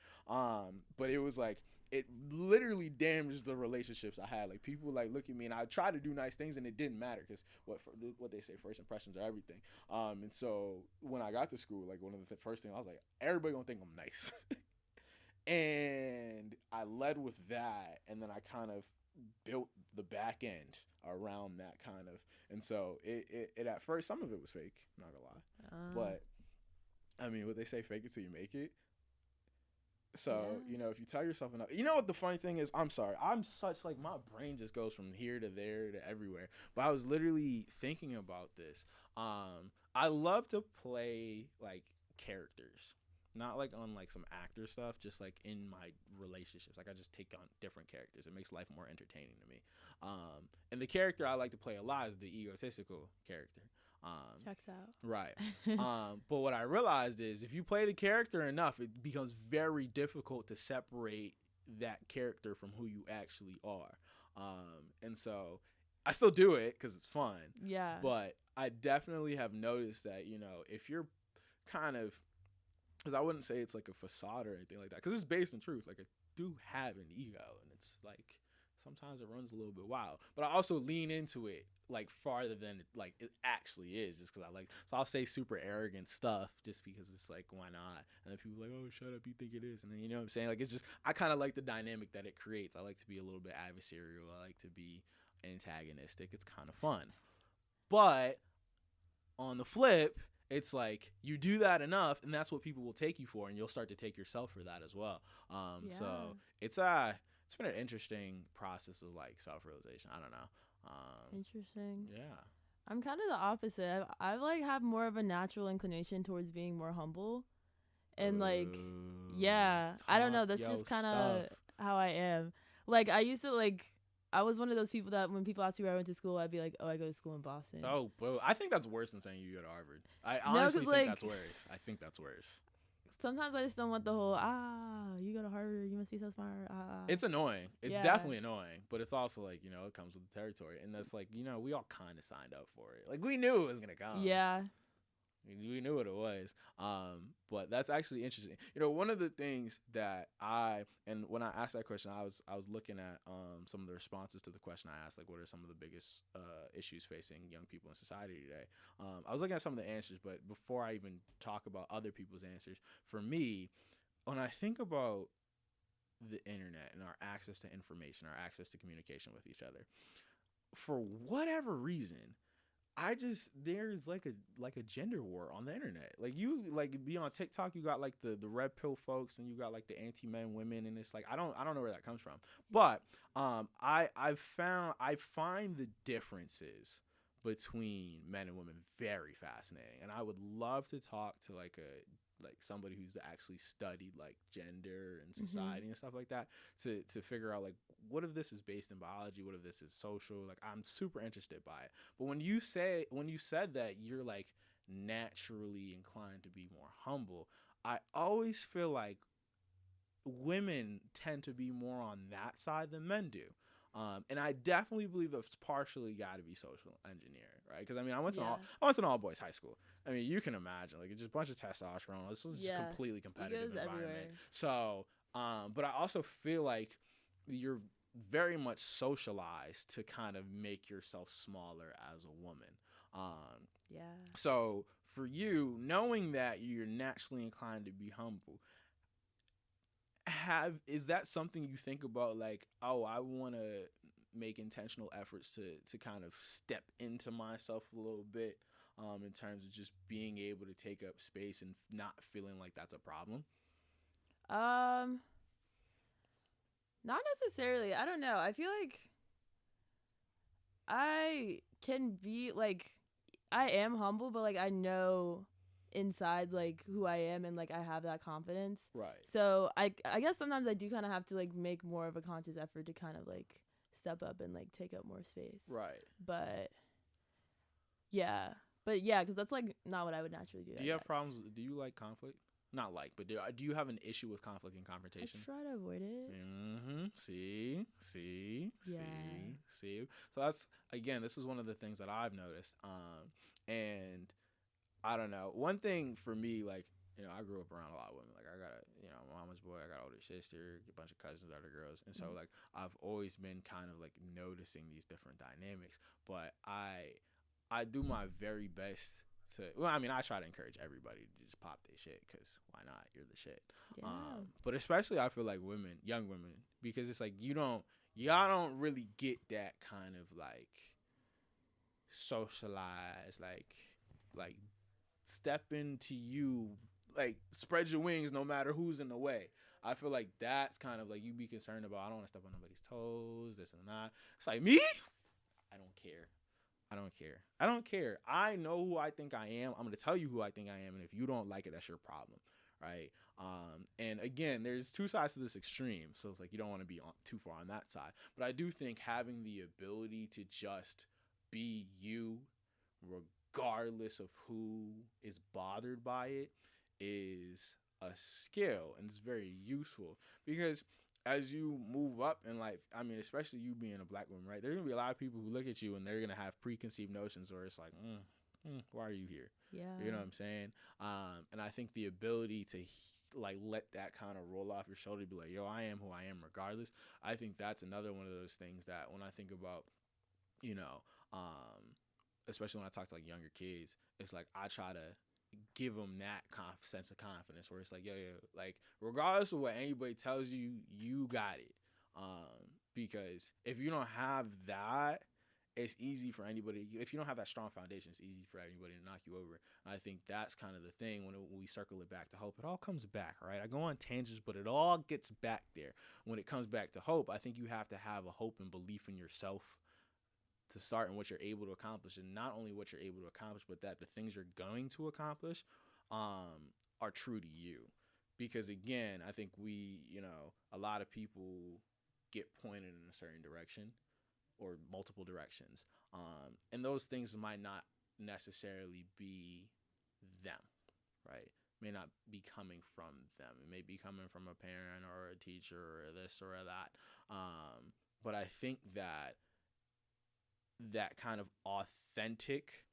But it was like it literally damaged the relationships I had. Like, people like look at me and I try to do nice things and it didn't matter because what they say, first impressions are everything. And so when I got to school, like one of the first things I was like, everybody gonna think I'm nice. And I led with that, and then I kind of built the back end around that kind of. And so it at first, some of it was fake, not gonna lie. But I mean, what they say, fake it till you make it. So, if you tell yourself enough, what the funny thing is, I'm sorry, I'm such, like, my brain just goes from here to there to everywhere. But I was literally thinking about this. I love to play, like, characters. Not, like, on, like, some actor stuff, just, like, in my relationships. Like, I just take on different characters. It makes life more entertaining to me. And the character I like to play a lot is the egotistical character. Checks out. Right. But what I realized is if you play the character enough, it becomes very difficult to separate that character from who you actually are. And so I still do it because it's fun. Yeah. But I definitely have noticed that, if you're kind of, because I wouldn't say it's like a facade or anything like that, because it's based in truth. Like, I do have an ego, and it's like sometimes it runs a little bit wild. But I also lean into it like farther than it actually is, just because I like. So I'll say super arrogant stuff just because it's like, why not? And then people are like, oh, shut up, you think it is? And then you know what I'm saying? Like, it's just, I kind of like the dynamic that it creates. I like to be a little bit adversarial. I like to be antagonistic. It's kind of fun. But on the flip, it's like you do that enough, and that's what people will take you for, and you'll start to take yourself for that as well. So it's been an interesting process of like self-realization. I don't know. Interesting. Yeah. I'm kind of the opposite. I like have more of a natural inclination towards being more humble, and like, I don't know. That's just kind of how I am. Like, I used to like. I was one of those people that when people ask me where I went to school, I'd be like, oh, I go to school in Boston. Oh, bro. I think that's worse than saying you go to Harvard. I honestly think that's worse. I think that's worse. Sometimes I just don't want the whole, you go to Harvard, you must be so smart. It's annoying. It's definitely annoying. But it's also like, it comes with the territory. And that's like, we all kind of signed up for it. Like, we knew it was going to come. Yeah. We knew what it was. But that's actually interesting. One of the things that and when I asked that question, I was looking at some of the responses to the question I asked, like, what are some of the biggest issues facing young people in society today? I was looking at some of the answers, but before I even talk about other people's answers, for me, when I think about the internet and our access to information, our access to communication with each other, for whatever reason, there's like a gender war on the internet. Like, you like be on TikTok, you got like the red pill folks, and you got like the anti-men women, and it's like I don't know where that comes from. But I find the differences between men and women very fascinating, and I would love to talk to like somebody who's actually studied like gender and society and stuff like that to figure out like what of this is based in biology, what of this is social. Like, I'm super interested by it. But when you said that you're like naturally inclined to be more humble, I always feel like women tend to be more on that side than men do. And I definitely believe it's partially got to be social engineering, right? Because I mean, I went to an all boys high school. I mean, you can imagine, like, it's just a bunch of testosterone. This was just completely competitive environment. Everywhere. So, but I also feel like you're very much socialized to kind of make yourself smaller as a woman. So for you, knowing that you're naturally inclined to be humble, is that something you think about, like, oh, I want to make intentional efforts to kind of step into myself a little bit, in terms of just being able to take up space and not feeling like that's a problem? Not necessarily. I don't know. I feel like I can be like, I am humble, but like I know inside like who I am, and like I have that confidence. Right. So I guess sometimes I do kind of have to like make more of a conscious effort to kind of like step up and like take up more space. Right. But yeah, because that's like not what I would naturally do. Do you have problems? Do you like conflict? Not like, but do you have an issue with conflict and confrontation? I try to avoid it. See. So that's, again, this is one of the things that I've noticed. And I don't know. One thing for me, like, I grew up around a lot of women. Like, I got my mama's boy, I got an older sister, a bunch of cousins, other girls. And so, like, I've always been kind of, like, noticing these different dynamics. But I do my very best to, well, I mean, I try to encourage everybody to just pop their shit, because why not? You're the shit. Yeah. But especially, I feel like women, young women, because it's like, y'all don't really get that kind of, like, socialized, like step into you, like, spread your wings no matter who's in the way. I feel like that's kind of like, you be concerned about, I don't want to step on nobody's toes, this and that. It's like, me, I don't care. I know who I think I am. I'm going to tell you who I think I am, and if you don't like it, that's your problem, right? And again, there's two sides to this extreme, so it's like, you don't want to be too far on that side. But I do think having the ability to just be you, regardless of who is bothered by it, is a skill, and it's very useful, because as you move up in life, I mean, especially you being a black woman, right, there's gonna be a lot of people who look at you and they're gonna have preconceived notions, or it's like, why are you here? Yeah. You know what I'm saying? And I think the ability to like let that kind of roll off your shoulder, be like, yo, I am who I am regardless. I think that's another one of those things that when I think about, especially when I talk to like younger kids, it's like I try to give them that sense of confidence, where it's like, yo, like, regardless of what anybody tells you, you got it. Because if you don't have that, it's easy for anybody. If you don't have that strong foundation, it's easy for anybody to knock you over. And I think that's kind of the thing when we circle it back to hope. It all comes back, right? I go on tangents, but it all gets back there. When it comes back to hope, I think you have to have a hope and belief in yourself to start, and what you're able to accomplish, and not only what you're able to accomplish, but that the things you're going to accomplish are true to you. Because again, I think a lot of people get pointed in a certain direction or multiple directions, and those things might not necessarily be them, right? May not be coming from them. It may be coming from a parent or a teacher or this or that. But I think that kind of authentic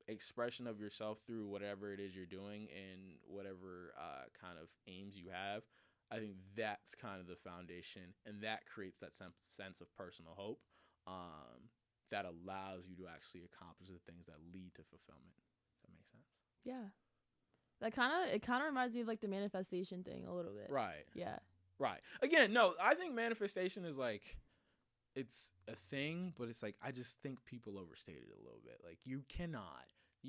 expression of yourself through whatever it is you're doing and whatever kind of aims you have, I think that's kind of the foundation, and that creates that sense of personal hope that allows you to actually accomplish the things that lead to fulfillment. Does that make sense? Yeah. It kind of reminds me of like the manifestation thing a little bit. Right. Yeah. Right. Again, no, I think manifestation is like, it's a thing, but it's like, I just think people overstate it a little bit. Like, you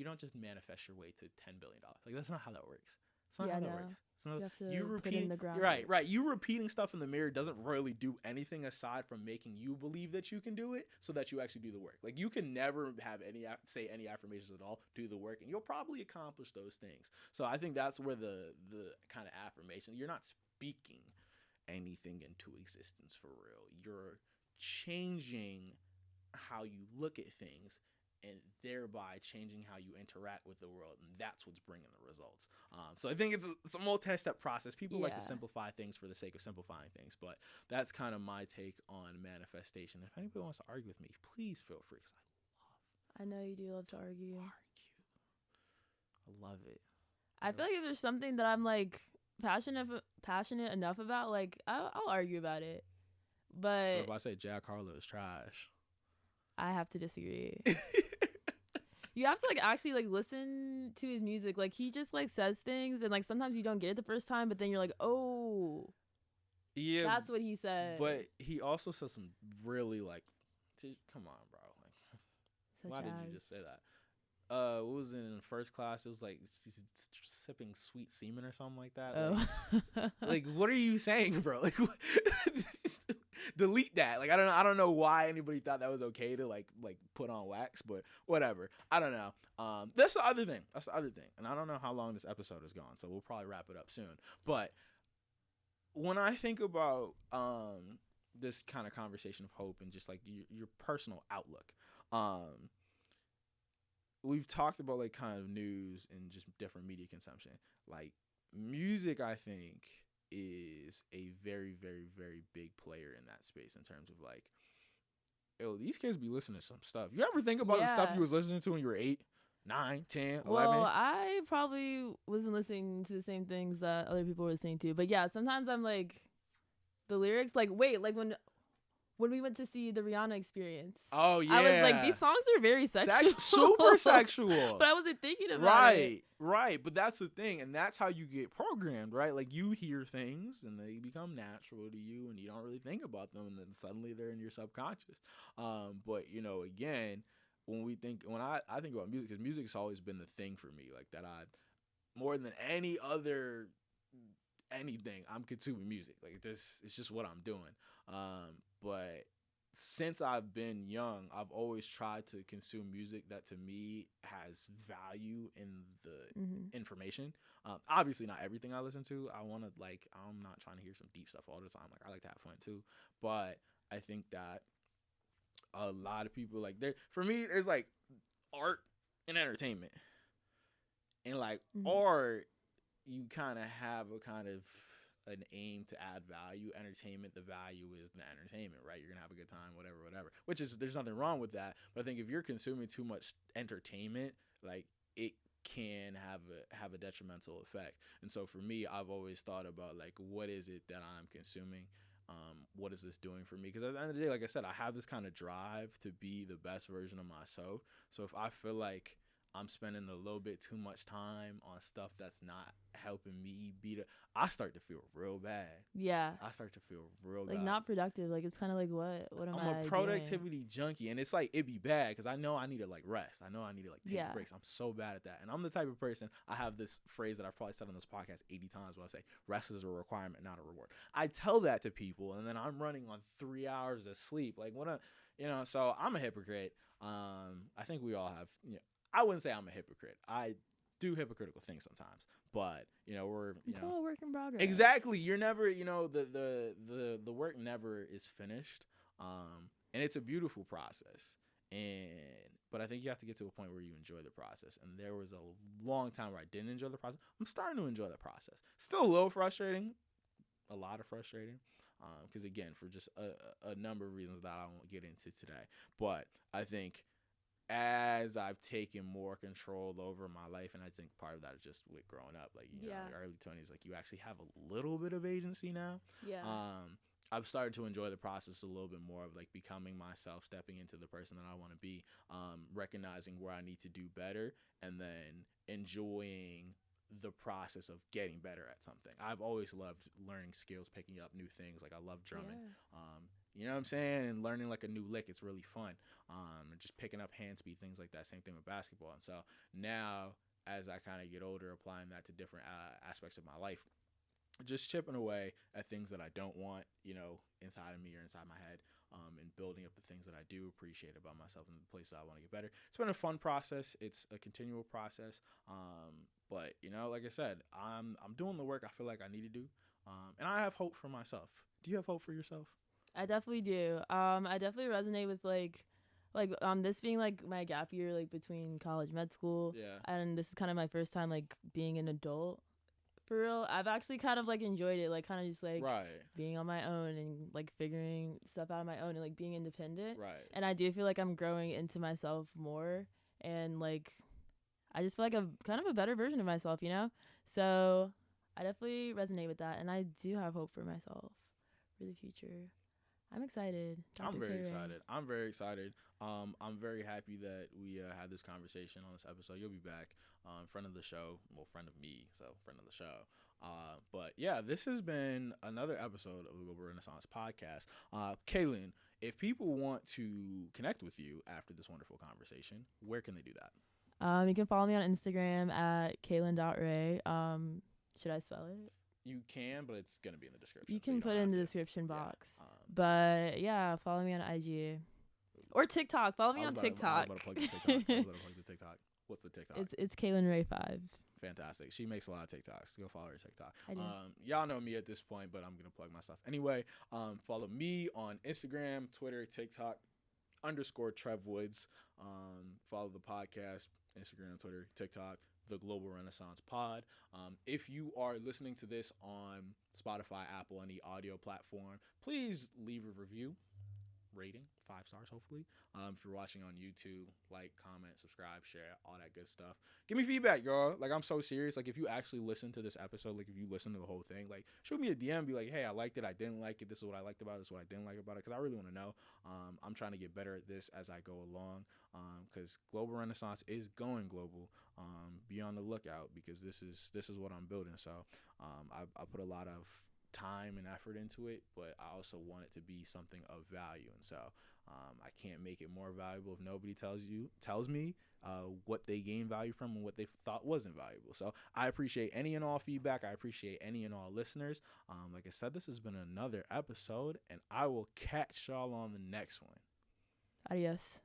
don't just manifest your way to $10 billion. Like, that's not how that works. It's not how that works. It's not, you have to put in the ground. Right. You repeating stuff in the mirror doesn't really do anything aside from making you believe that you can do it, so that you actually do the work. Like, you can never say any affirmations at all, do the work, and you'll probably accomplish those things. So I think that's where the kind of affirmation, you're not speaking anything into existence for real. You're changing how you look at things, and thereby changing how you interact with the world, and that's what's bringing the results. So I think it's a multi-step process. People like to simplify things for the sake of simplifying things, but that's kind of my take on manifestation. If anybody wants to argue with me, please feel free, because I know you do love to argue. I love it. I feel like if there's something that I'm like passionate enough about, like I'll argue about it. But so if I say Jack Harlow is trash, I have to disagree. You have to like actually like listen to his music. Like, he just like says things, and like sometimes you don't get it the first time, but then you're like, oh, yeah, that's what he said. But he also says some really like, come on, bro. Like, why did you just say that? What was it in first class? It was like she's sipping sweet semen or something like that. Oh. Like what are you saying, bro? Like, delete that. Like, I don't know why anybody thought that was okay to like put on wax, but whatever. I don't know. That's the other thing. And I don't know how long this episode is gone, so we'll probably wrap it up soon. But when I think about this kind of conversation of hope and just like your personal outlook, we've talked about like kind of news and just different media consumption. Like, music, I think, is a very, very, very big player in that space in terms of like, yo, these kids be listening to some stuff. You ever think about the stuff you was listening to when you were 8, 9, 10, 11? Well, I probably wasn't listening to the same things that other people were listening to. But yeah, sometimes I'm like, the lyrics, like, wait, like when we went to see the Rihanna Experience. Oh, yeah. I was like, these songs are very sexual. Super sexual. But I wasn't thinking about it. Right. But that's the thing. And that's how you get programmed, right? Like, you hear things and they become natural to you and you don't really think about them. And then suddenly they're in your subconscious. But, you know, again, when I think about music, because music's always been the thing for me. Like, that more than anything, I'm consuming music. Like, this, it's just what I'm doing. But since I've been young, I've always tried to consume music that to me has value in the information. Obviously not everything I listen to. I'm not trying to hear some deep stuff all the time. Like, I like to have fun too. But I think that a lot of people, like, for me, there's like art and entertainment. And like art, you kind of have a kind of an aim to add value. Entertainment, the value is the entertainment, right? You're gonna have a good time, whatever. Which is, there's nothing wrong with that. But I think if you're consuming too much entertainment, like, it can have a detrimental effect. And so for me, I've always thought about, like, what is it that I'm consuming? What is this doing for me? Because at the end of the day, like I said, I have this kind of drive to be the best version of myself. So if I feel like I'm spending a little bit too much time on stuff that's not helping me I start to feel real bad. Yeah. I start to feel real like bad. Not productive. Like, it's kind of like, what am I I'm a productivity junkie, and it's like, it'd be bad because I know I need to, like, rest. I know I need to, like, take breaks. I'm so bad at that. And I'm the type of person, I have this phrase that I've probably said on this podcast 80 times where I say, rest is a requirement, not a reward. I tell that to people, and then I'm running on 3 hours of sleep. Like, so I'm a hypocrite. I think we all have, I wouldn't say I'm a hypocrite. I do hypocritical things sometimes, but it's all a work in progress. Exactly. You're never, the work never is finished, and it's a beautiful process. But I think you have to get to a point where you enjoy the process. And there was a long time where I didn't enjoy the process. I'm starting to enjoy the process. Still a little frustrating, a lot of frustrating. Because again, for just a number of reasons that I won't get into today, but I think as I've taken more control over my life, and I think part of that is just with growing up, like, your early 20s, like, you actually have a little bit of agency now. Yeah. I've started to enjoy the process a little bit more of, like, becoming myself, stepping into the person that I want to be, recognizing where I need to do better, and then enjoying the process of getting better at something. I've always loved learning skills, picking up new things. Like, I love drumming. You know what I'm saying? And learning, like, a new lick, it's really fun. And just picking up hand speed, things like that. Same thing with basketball. And so now, as I kind of get older, applying that to different aspects of my life, just chipping away at things that I don't want, inside of me or inside my head, and building up the things that I do appreciate about myself and the places I want to get better. It's been a fun process. It's a continual process. But, like I said, I'm doing the work I feel like I need to do. And I have hope for myself. Do you have hope for yourself? I definitely do. I definitely resonate with like this being like my gap year, like between college, med school. Yeah. And this is kind of my first time like being an adult. For real, I've actually kind of like enjoyed it, like kind of just like being on my own and like figuring stuff out on my own and like being independent. Right. And I do feel like I'm growing into myself more, and like I just feel like I'm kind of a better version of myself, So I definitely resonate with that, and I do have hope for myself for the future. I'm excited. I'm very excited. I'm very happy that we had this conversation on this episode. You'll be back, friend of the show. Well, friend of me, so friend of the show. But yeah, this has been another episode of the Global Renaissance Podcast. Kaelin, if people want to connect with you after this wonderful conversation, where can they do that? You can follow me on Instagram at kaelin.ray. Should I spell it? You can, but it's going to be in the description. You can put it in the description box. But yeah, follow me on IG. Or TikTok. Follow me on TikTok. I was about to plug the TikTok. What's the TikTok? It's Kaelin Ray 5. Fantastic. She makes a lot of TikToks. Go follow her TikTok. I do. Y'all know me at this point, but I'm going to plug my stuff. Anyway, follow me on Instagram, Twitter, TikTok, _Trev Woods. Follow the podcast, Instagram, Twitter, TikTok, the Global Renaissance Pod. If you are listening to this on Spotify, Apple, any audio platform, please leave a review. rating, 5 stars, hopefully. If you're watching on YouTube, like, comment, subscribe, share, all that good stuff. Give me feedback, y'all. Like, I'm so serious. Like, if you actually listen to this episode, like, if you listen to the whole thing, like, shoot me a DM, be like, hey, I liked it, I didn't like it, this is what I liked about it, this is what I didn't like about it, because I really want to know. I'm trying to get better at this as I go along, because Global Renaissance is going global. Be on the lookout, because this is what I'm building. So I put a lot of time and effort into it, but I also want it to be something of value. And so I can't make it more valuable if nobody tells me what they gain value from and what they thought wasn't valuable. So I appreciate any and all feedback. I appreciate any and all listeners. Like I said, this has been another episode, and I will catch y'all on the next one. Adios.